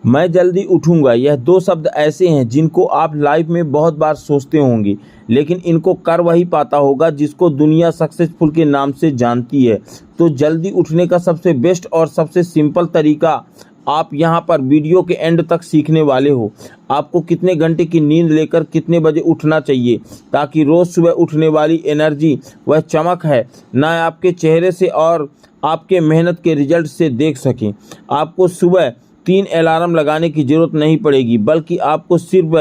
मैं जल्दी उठूंगा, यह दो शब्द ऐसे हैं जिनको आप लाइफ में बहुत बार सोचते होंगे, लेकिन इनको कर वही पाता होगा जिसको दुनिया सक्सेसफुल के नाम से जानती है। तो जल्दी उठने का सबसे बेस्ट और सबसे सिंपल तरीका आप यहाँ पर वीडियो के एंड तक सीखने वाले हो। आपको कितने घंटे की नींद लेकर कितने बजे उठना चाहिए, ताकि रोज़ सुबह उठने वाली एनर्जी वह चमक है ना आपके चेहरे से और आपके मेहनत के रिजल्ट से देख सकें। आपको सुबह 3 अलार्म लगाने की ज़रूरत नहीं पड़ेगी, बल्कि आपको सिर्फ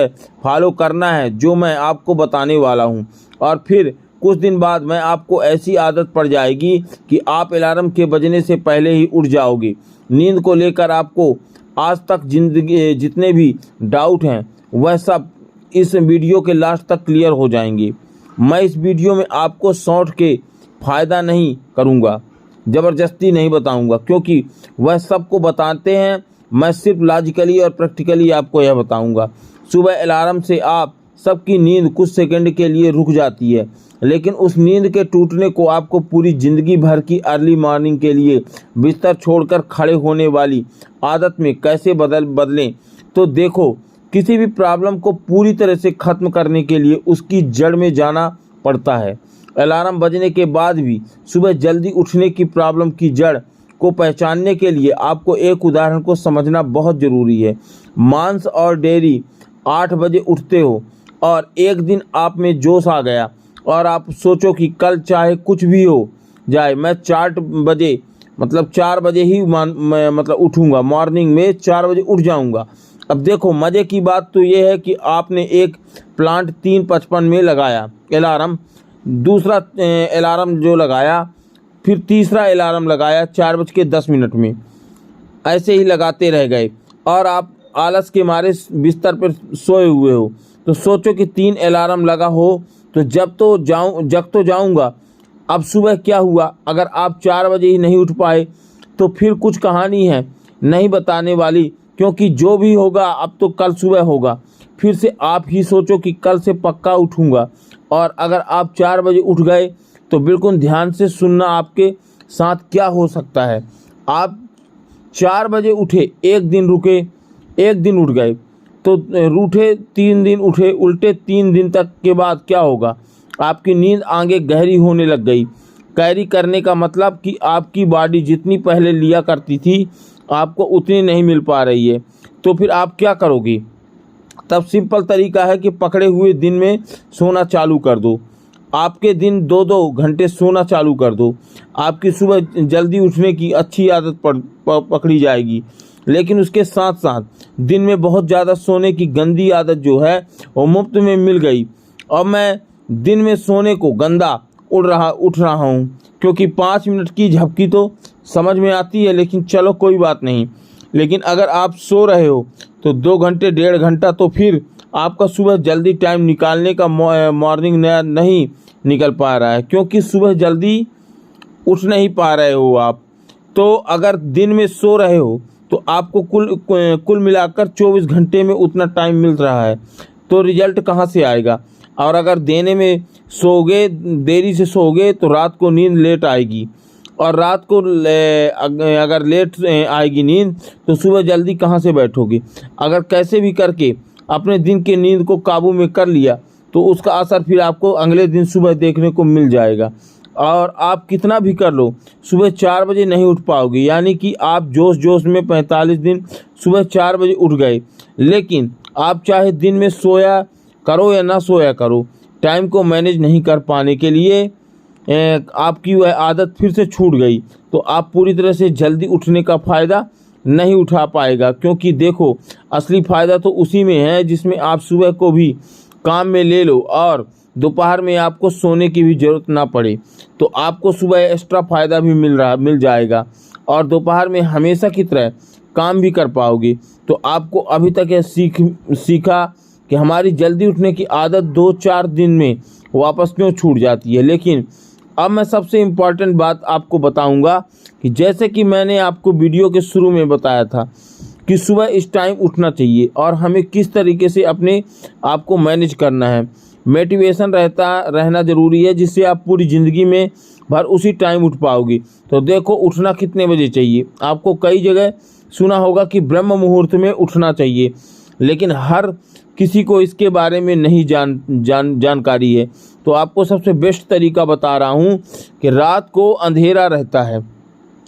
फॉलो करना है जो मैं आपको बताने वाला हूँ, और फिर कुछ दिन बाद मैं आपको ऐसी आदत पड़ जाएगी कि आप अलार्म के बजने से पहले ही उठ जाओगे। नींद को लेकर आपको आज तक जिंदगी जितने भी डाउट हैं वह सब इस वीडियो के लास्ट तक क्लियर हो जाएंगे। मैं इस वीडियो में आपको शॉर्ट के फ़ायदा नहीं करूँगा, ज़बरदस्ती नहीं बताऊँगा, क्योंकि वह सबको बताते हैं। मैं सिर्फ लॉजिकली और प्रैक्टिकली आपको यह बताऊंगा। सुबह अलार्म से आप सबकी नींद कुछ सेकंड के लिए रुक जाती है, लेकिन उस नींद के टूटने को आपको पूरी ज़िंदगी भर की अर्ली मॉर्निंग के लिए बिस्तर छोड़कर खड़े होने वाली आदत में कैसे बदलें। तो देखो, किसी भी प्रॉब्लम को पूरी तरह से ख़त्म करने के लिए उसकी जड़ में जाना पड़ता है। अलार्म बजने के बाद भी सुबह जल्दी उठने की प्रॉब्लम की जड़ को पहचानने के लिए आपको एक उदाहरण को समझना बहुत ज़रूरी है। मांस और डेयरी 8 बजे उठते हो और एक दिन आप में जोश आ गया और आप सोचो कि कल चाहे कुछ भी हो जाए मैं 4 बजे ही उठूँगा, मॉर्निंग में 4 बजे उठ जाऊँगा। अब देखो, मज़े की बात तो ये है कि आपने एक प्लांट 3:55 में लगाया अलार्म, दूसरा अलार्म जो लगाया, फिर तीसरा अलार्म लगाया 4:10 में, ऐसे ही लगाते रह गए और आप आलस के मारे बिस्तर पर सोए हुए हो। तो सोचो कि 3 अलार्म लगा हो तो जग तो जाऊंगा। अब सुबह क्या हुआ? अगर आप 4 बजे ही नहीं उठ पाए तो फिर कुछ कहानी है नहीं बताने वाली, क्योंकि जो भी होगा अब तो कल सुबह होगा। फिर से आप ही सोचो कि कल से पक्का उठूंगा, और अगर आप 4 बजे उठ गए तो बिल्कुल ध्यान से सुनना आपके साथ क्या हो सकता है। आप 4 बजे उठे, एक दिन रुके, एक दिन उठ गए, तो रूठे 3 दिन, उठे उल्टे 3 दिन तक के बाद क्या होगा? आपकी नींद आगे गहरी होने लग गई। कैरी करने का मतलब कि आपकी बॉडी जितनी पहले लिया करती थी आपको उतनी नहीं मिल पा रही है। तो फिर आप क्या करोगे? तब सिंपल तरीका है कि पकड़े हुए दिन में सोना चालू कर दो। आपके दिन 2-2 घंटे सोना चालू कर दो। आपकी सुबह जल्दी उठने की अच्छी आदत पकड़ी जाएगी, लेकिन उसके साथ साथ दिन में बहुत ज़्यादा सोने की गंदी आदत जो है वो मुफ्त में मिल गई। और मैं दिन में सोने को गंदा उठ रहा हूँ, क्योंकि 5 मिनट की झपकी तो समझ में आती है, लेकिन चलो कोई बात नहीं। लेकिन अगर आप सो रहे हो तो 2 घंटे 1.5 घंटा, तो फिर आपका सुबह जल्दी टाइम निकालने का मॉर्निंग नहीं निकल पा रहा है, क्योंकि सुबह जल्दी उठ नहीं पा रहे हो आप। तो अगर दिन में सो रहे हो तो आपको कुल मिलाकर 24 घंटे में उतना टाइम मिल रहा है, तो रिजल्ट कहाँ से आएगा? और अगर देरी से सोओगे तो रात को नींद लेट आएगी, और रात को अगर लेट आएगी नींद तो सुबह जल्दी कहाँ से बैठोगे? अगर कैसे भी करके अपने दिन के नींद को काबू में कर लिया तो उसका असर फिर आपको अगले दिन सुबह देखने को मिल जाएगा। और आप कितना भी कर लो, सुबह 4 बजे नहीं उठ पाओगे, यानी कि आप जोश में 45 दिन सुबह 4 बजे उठ गए। लेकिन आप चाहे दिन में सोया करो या ना सोया करो, टाइम को मैनेज नहीं कर पाने के लिए आपकी वह आदत फिर से छूट गई, तो आप पूरी तरह से जल्दी उठने का फ़ायदा नहीं उठा पाएगा। क्योंकि देखो, असली फ़ायदा तो उसी में है जिसमें आप सुबह को भी काम में ले लो और दोपहर में आपको सोने की भी ज़रूरत ना पड़े, तो आपको सुबह एक्स्ट्रा फ़ायदा भी मिल जाएगा और दोपहर में हमेशा की तरह काम भी कर पाओगे। तो आपको अभी तक यह सीखा कि हमारी जल्दी उठने की आदत 2-4 दिन में वापस क्यों छूट जाती है। लेकिन अब मैं सबसे इम्पॉर्टेंट बात आपको बताऊंगा कि जैसे कि मैंने आपको वीडियो के शुरू में बताया था कि सुबह इस टाइम उठना चाहिए और हमें किस तरीके से अपने आप को मैनेज करना है। मोटिवेशन रहना ज़रूरी है, जिससे आप पूरी ज़िंदगी में भर उसी टाइम उठ पाओगे। तो देखो, उठना कितने बजे चाहिए? आपको कई जगह सुना होगा कि ब्रह्म मुहूर्त में उठना चाहिए, लेकिन हर किसी को इसके बारे में नहीं जानकारी है। तो आपको सबसे बेस्ट तरीका बता रहा हूँ कि रात को अंधेरा रहता है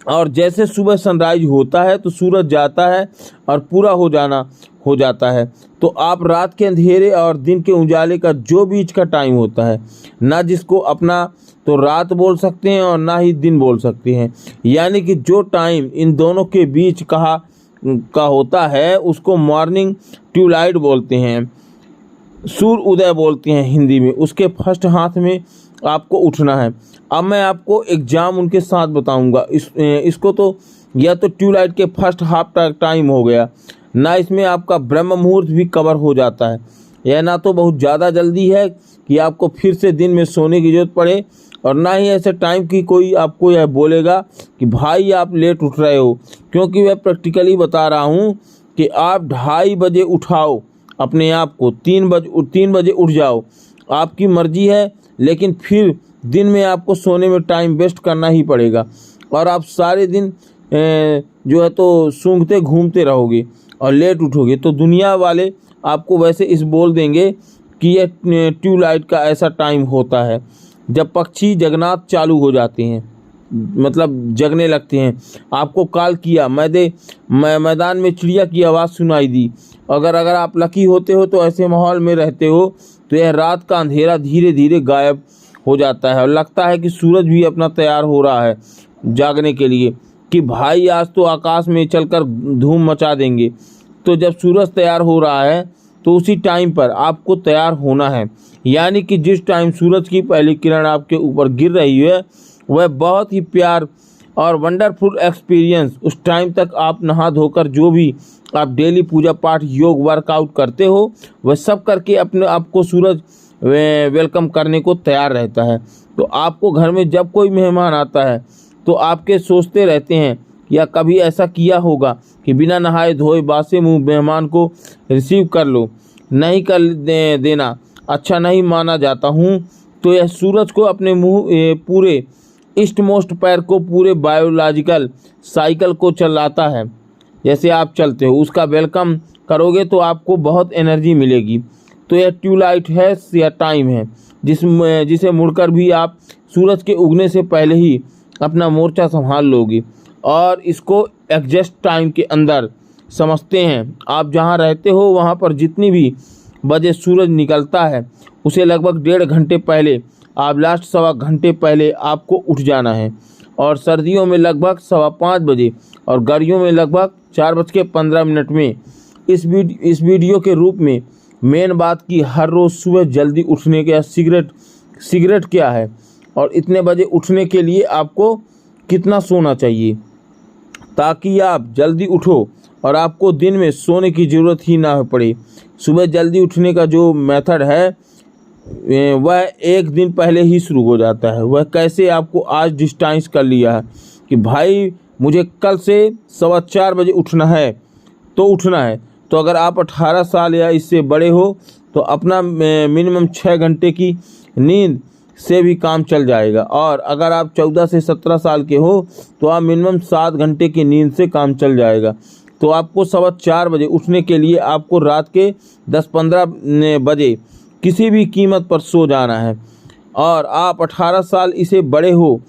और जैसे सुबह सनराइज होता है तो सूरज जाता है और पूरा हो जाता है। तो आप रात के अंधेरे और दिन के उजाले का जो बीच का टाइम होता है, ना जिसको अपना तो रात बोल सकते हैं और ना ही दिन बोल सकते हैं, यानी कि जो टाइम इन दोनों के बीच का होता है उसको मॉर्निंग ट्यूलाइट बोलते हैं, सूर्य उदय बोलते हैं हिंदी में। उसके फर्स्ट हाथ में आपको उठना है। अब मैं आपको एग्जाम उनके साथ बताऊंगा। इसको तो या तो ट्यूलाइट के फर्स्ट हाफ टाइम हो गया, ना इसमें आपका ब्रह्म मुहूर्त भी कवर हो जाता है, यह ना तो बहुत ज़्यादा जल्दी है कि आपको फिर से दिन में सोने की ज़रूरत पड़े, और ना ही ऐसे टाइम की कोई आपको यह बोलेगा कि भाई आप लेट उठ रहे हो, क्योंकि मैं प्रैक्टिकली बता रहा हूँ कि आप 2:30 बजे उठाओ अपने आप को, 3 बजे उठ जाओ, आपकी मर्जी है, लेकिन फिर दिन में आपको सोने में टाइम वेस्ट करना ही पड़ेगा और आप सारे दिन जो है तो सूंघते घूमते रहोगे और लेट उठोगे। तो दुनिया वाले आपको वैसे इस बोल देंगे कि यह ट्यूबलाइट का ऐसा टाइम होता है जब पक्षी जगना चालू हो जाते हैं, मतलब जगने लगते हैं। आपको कॉल किया, मैदान में चिड़िया की आवाज़ सुनाई दी। अगर आप लकी होते हो तो ऐसे माहौल में रहते हो तो यह रात का अंधेरा धीरे धीरे गायब हो जाता है और लगता है कि सूरज भी अपना तैयार हो रहा है जागने के लिए कि भाई आज तो आकाश में चलकर धूम मचा देंगे। तो जब सूरज तैयार हो रहा है तो उसी टाइम पर आपको तैयार होना है, यानी कि जिस टाइम सूरज की पहली किरण आपके ऊपर गिर रही है वह बहुत ही प्यार और वंडरफुल एक्सपीरियंस। उस टाइम तक आप नहा धोकर जो भी आप डेली पूजा पाठ योग वर्कआउट करते हो वह सब करके अपने आप को सूरज वेलकम करने को तैयार रहता है। तो आपको घर में जब कोई मेहमान आता है तो आपके सोचते रहते हैं या कभी ऐसा किया होगा कि बिना नहाए धोए बासे मुंह मेहमान को रिसीव कर लो, नहीं कर देना अच्छा नहीं माना जाता हूँ। तो यह सूरज को अपने मुंह पूरे ईस्ट मोस्ट पैर को पूरे बायोलॉजिकल साइकिल को चलाता है। जैसे आप चलते हो उसका वेलकम करोगे तो आपको बहुत एनर्जी मिलेगी। तो यह ट्यूबलाइट है या टाइम है जिसे मुड़कर भी आप सूरज के उगने से पहले ही अपना मोर्चा संभाल लोगे और इसको एग्जैक्ट टाइम के अंदर समझते हैं। आप जहां रहते हो वहां पर जितनी भी बजे सूरज निकलता है उसे लगभग 1.5 घंटे पहले आप लास्ट 1.25 घंटे पहले आपको उठ जाना है, और सर्दियों में लगभग 5:15 बजे और गर्मियों में लगभग 4:15 में। इस वीडियो के रूप में मेन बात की हर रोज़ सुबह जल्दी उठने का सिगरेट क्या है और इतने बजे उठने के लिए आपको कितना सोना चाहिए ताकि आप जल्दी उठो और आपको दिन में सोने की ज़रूरत ही ना पड़े। सुबह जल्दी उठने का जो मेथड है वह एक दिन पहले ही शुरू हो जाता है। वह कैसे आपको आज डिस्टाइंस कर लिया है कि भाई मुझे कल से 4:15 बजे उठना है तो उठना है। तो अगर आप 18 साल या इससे बड़े हो तो अपना मिनिमम 6 घंटे की नींद से भी काम चल जाएगा, और अगर आप 14 से 17 साल के हो तो आप मिनिमम 7 घंटे की नींद से काम चल जाएगा। तो आपको 4:15 बजे उठने के लिए आपको रात के 10-15 बजे किसी भी कीमत पर सो जाना है। और आप 18 साल इसे बड़े हो,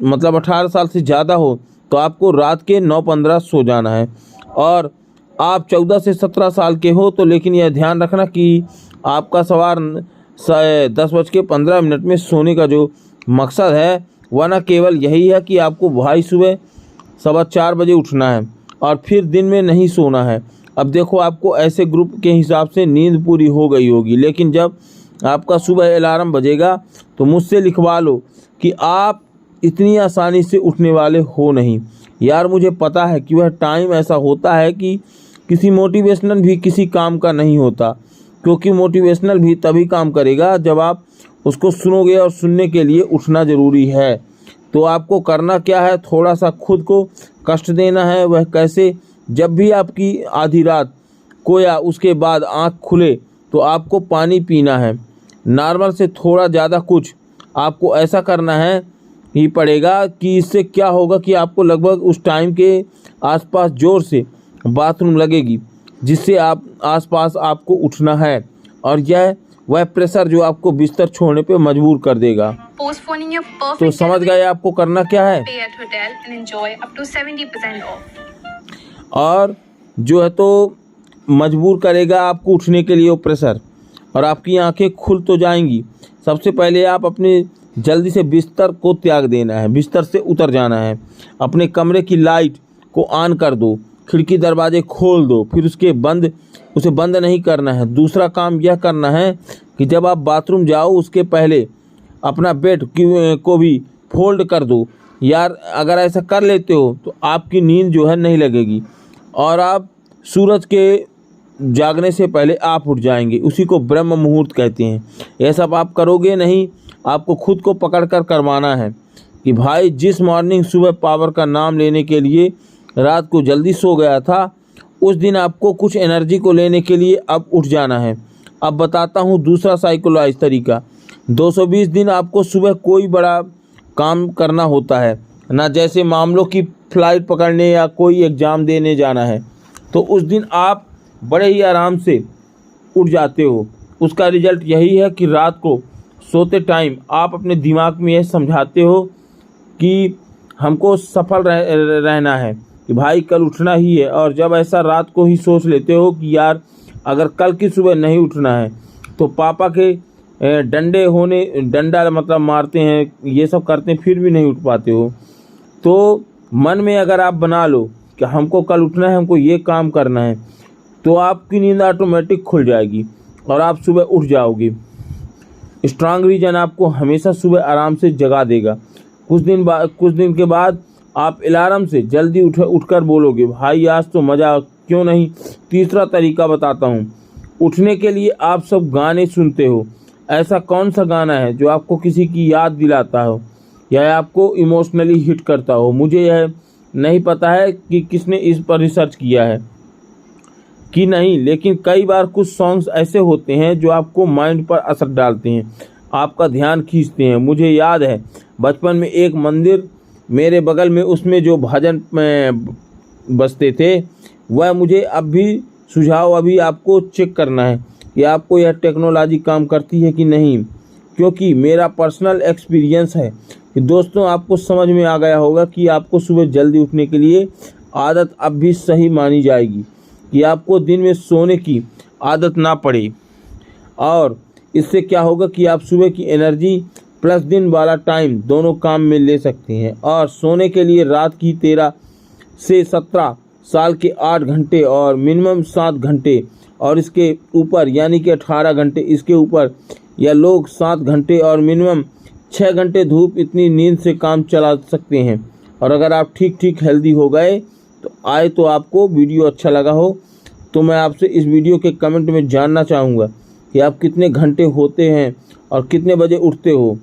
मतलब 18 साल से ज़्यादा हो, तो आपको रात के 9:15 सो जाना है। और आप 14 से 17 साल के हो तो लेकिन यह ध्यान रखना कि आपका सवार 10:15 में सोने का जो मकसद है वह न केवल यही है कि आपको भाई सुबह 4:15 बजे उठना है और फिर दिन में नहीं सोना है। अब देखो आपको ऐसे ग्रुप के हिसाब से नींद पूरी हो गई होगी, लेकिन जब आपका सुबह अलार्म बजेगा तो मुझसे लिखवा लो कि आप इतनी आसानी से उठने वाले हो नहीं। यार मुझे पता है कि वह टाइम ऐसा होता है कि किसी मोटिवेशनल भी किसी काम का नहीं होता, क्योंकि मोटिवेशनल भी तभी काम करेगा जब आप उसको सुनोगे, और सुनने के लिए उठना ज़रूरी है। तो आपको करना क्या है, थोड़ा सा खुद को कष्ट देना है। वह कैसे, जब भी आपकी आधी रात को या उसके बाद आँख खुले तो आपको पानी पीना है। नॉर्मल से थोड़ा ज़्यादा कुछ आपको ऐसा करना है ही पड़ेगा कि इससे क्या होगा कि आपको लगभग उस टाइम के आसपास जोर से बाथरूम लगेगी, जिससे आप आसपास आपको उठना है, और यह वह प्रेशर जो आपको बिस्तर छोड़ने पे मजबूर कर देगा। Postponing your तो perfect समझ गए आपको करना क्या है। stay at hotel and enjoy up to 70% off. और जो है तो मजबूर करेगा आपको उठने के लिए वो प्रेशर, और आपकी आंखें खुल तो जाएंगी। सबसे पहले आप अपने जल्दी से बिस्तर को त्याग देना है, बिस्तर से उतर जाना है। अपने कमरे की लाइट को ऑन कर दो, खिड़की दरवाजे खोल दो, फिर उसे बंद नहीं करना है। दूसरा काम यह करना है कि जब आप बाथरूम जाओ उसके पहले अपना बेड को भी फोल्ड कर दो। यार अगर ऐसा कर लेते हो तो आपकी नींद जो है नहीं लगेगी, और आप सूरज के जागने से पहले आप उठ जाएंगे। उसी को ब्रह्म मुहूर्त कहते हैं। यह सब आप करोगे नहीं, आपको खुद को पकड़ कर करवाना है कि भाई जिस मॉर्निंग सुबह पावर का नाम लेने के लिए रात को जल्दी सो गया था, उस दिन आपको कुछ एनर्जी को लेने के लिए अब उठ जाना है। अब बताता हूँ दूसरा साइकोलॉजिकल तरीका। 220 दिन आपको सुबह कोई बड़ा काम करना होता है ना, जैसे मामलों की फ़्लाइट पकड़ने या कोई एग्ज़ाम देने जाना है, तो उस दिन आप बड़े ही आराम से उठ जाते हो। उसका रिजल्ट यही है कि रात को सोते टाइम आप अपने दिमाग में यह समझाते हो कि हमको सफल रहना है, कि भाई कल उठना ही है। और जब ऐसा रात को ही सोच लेते हो कि यार अगर कल की सुबह नहीं उठना है तो पापा के डंडा मतलब मारते हैं, ये सब करते हैं, फिर भी नहीं उठ पाते हो। तो मन में अगर आप बना लो कि हमको कल उठना है, हमको ये काम करना है, तो आपकी नींद ऑटोमेटिक खुल जाएगी और आप सुबह उठ जाओगे। स्ट्रांग रीजन आपको हमेशा सुबह आराम से जगा देगा। कुछ दिन के बाद आप अलार्म से जल्दी उठकर बोलोगे भाई आज तो मज़ा क्यों नहीं। तीसरा तरीका बताता हूँ। उठने के लिए आप सब गाने सुनते हो। ऐसा कौन सा गाना है जो आपको किसी की याद दिलाता हो या आपको इमोशनली हिट करता हो? मुझे यह नहीं पता है कि किसने इस पर रिसर्च किया है कि नहीं, लेकिन कई बार कुछ सॉन्ग्स ऐसे होते हैं जो आपको माइंड पर असर डालते हैं, आपका ध्यान खींचते हैं। मुझे याद है बचपन में एक मंदिर मेरे बगल में, उसमें जो भजन बजते थे वह मुझे अब भी सुझाव अभी आपको चेक करना है कि आपको यह टेक्नोलॉजी काम करती है कि नहीं, क्योंकि मेरा पर्सनल एक्सपीरियंस है कि दोस्तों आपको समझ में आ गया होगा कि आपको सुबह जल्दी उठने के लिए आदत अब भी सही मानी जाएगी कि आपको दिन में सोने की आदत ना पड़े। और इससे क्या होगा कि आप सुबह की एनर्जी प्लस दिन वाला टाइम दोनों काम में ले सकते हैं। और सोने के लिए रात की 13 से 17 साल के 8 घंटे और मिनिमम 7 घंटे, और इसके ऊपर यानी कि 18 घंटे, इसके ऊपर या लोग 7 घंटे और मिनिमम 6 घंटे धूप, इतनी नींद से काम चला सकते हैं। और अगर आप ठीक हेल्दी हो गए तो आपको वीडियो अच्छा लगा हो तो मैं आपसे इस वीडियो के कमेंट में जानना चाहूँगा कि आप कितने घंटे होते हैं और कितने बजे उठते हो।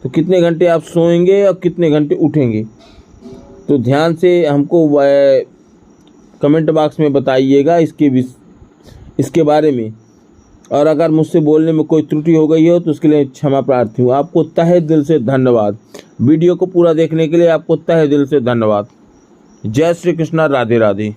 तो कितने घंटे आप सोएंगे और कितने घंटे उठेंगे, तो ध्यान से हमको कमेंट बॉक्स में बताइएगा इसके बारे में। और अगर मुझसे बोलने में कोई त्रुटि हो गई हो तो उसके लिए क्षमा प्रार्थी हूँ। आपको तहे दिल से धन्यवाद। वीडियो को पूरा देखने के लिए आपको तहे दिल से धन्यवाद। जय श्री कृष्णा, राधे राधे।